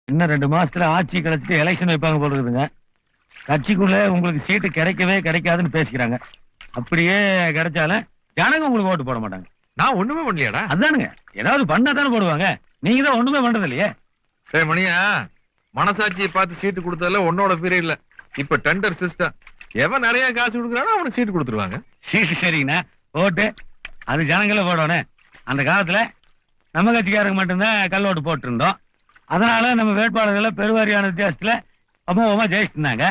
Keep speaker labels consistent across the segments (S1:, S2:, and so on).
S1: இன்னும் 2 மாசத்துல ஆட்சி கிடைச்சிட்டு எலெக்ஷன் வைப்பாங்க போல இருக்குதுங்க. கட்சிக்குள்ள உங்களுக்கு சீட்டு கிடைக்கவே கிடைக்காதுன்னு பேசிக்கிறாங்க. அப்படியே கிடைச்சாலும் ஜனங்க உங்களுக்கு ஓட்டு போட மாட்டாங்க.
S2: நான் ஒண்ணுமே பண்ணலையாடா.
S1: அதானுங்க, ஏதாவது பண்ணா தானே போடுவாங்க. நீங்க தான் ஒண்ணுமே பண்றது இல்லையே.
S2: சரி மணியா, மனசாட்சியை பார்த்து சீட்டு கொடுத்ததுல உன்னோட பீரியட் இல்ல. இப்ப டெண்டர் சிஸ்டம். எவன் நிறைய காசு கொடுக்குறானோ அவனுக்கு சீட்டு கொடுத்துருவாங்க.
S1: சீட்டு சரிங்கண்ணா, ஓட்டு அது ஜனங்கள போடணும். அந்த காலத்துல நம்ம கட்சிக்காரங்க மட்டும்தான் கள்ள ஓட்டு போட்டு இருந்தோம். அதனால நம்ம வேட்பாளர்களை பெருவாரியான வித்தியாசத்துல அமோகமா ஜெயிச்சிருந்தாங்க.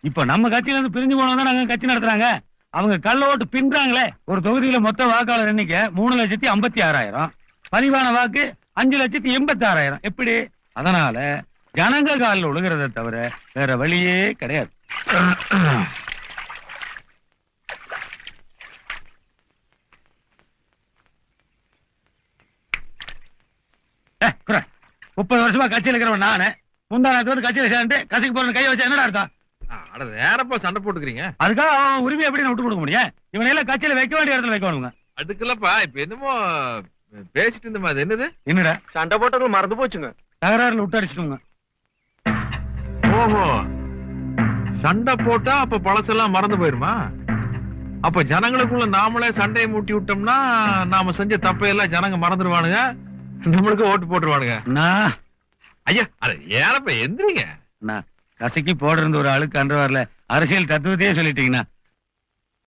S1: இப்ப நம்ம கட்சியில இருந்து பிரிஞ்சு போனவங்க நாங்க கட்சி நடத்துறாங்க. அவங்க கள்ள ஓட்டு பின்றாங்களே. ஒரு தொகுதியில மொத்த வாக்காளர் எண்ணிக்கை 3,56,000, பதிவான வாக்கு 5,86,000. எப்படி? அதனால ஜனங்க காலில் விழுகிறத தவிர வேற வழியே கிடையாது. குற 30 வருஷமா கட்சியில் இருக்கிறவன் நானு. முந்தானத்தோடு கட்சியில சேர்ந்து கட்சிக்கு போற கையை வச்சா என்னடா அர்த்தம்?
S2: அட வேறப்பா சண்டை போட்டுக்கிறீங்க.
S1: அதுக்காக அவன் உரிமை எப்படி விட்டு கொடுக்க முடியும்? இவனை எல்லாம் கட்சியில வைக்க வேண்டிய இடத்துல வைக்கணுங்க.
S2: அதுக்குல்லப்பா இப்ப என்னமோ பேசிட்டு இருந்தமா. அது என்னது?
S1: என்னடா
S3: சண்டை போட்டது மறந்து போச்சுங்க.
S1: தகராறுல விட்டு அடிச்சுக்கோங்க.
S2: ஓஹோ, சண்டை போட்டா அப்ப பழசெல்லாம் மறந்து போயிருமா? அப்ப ஜனங்களுக்குள்ள நாமளே சண்டையை மூட்டி விட்டோம்னா நாம செஞ்ச தப்பையெல்லாம் ஜனங்க மறந்துடுவானுங்க, நம்மளுக்கு ஓட்டு போட்டுருவானுங்க. ஐயா அத ஏறப்ப எந்திரிங்க.
S1: கசக்கி போடுறது ஒரு ஆளுக்கு அன்று வரல. அரசியல் தத்துவத்தையே சொல்லிட்டீங்கன்னா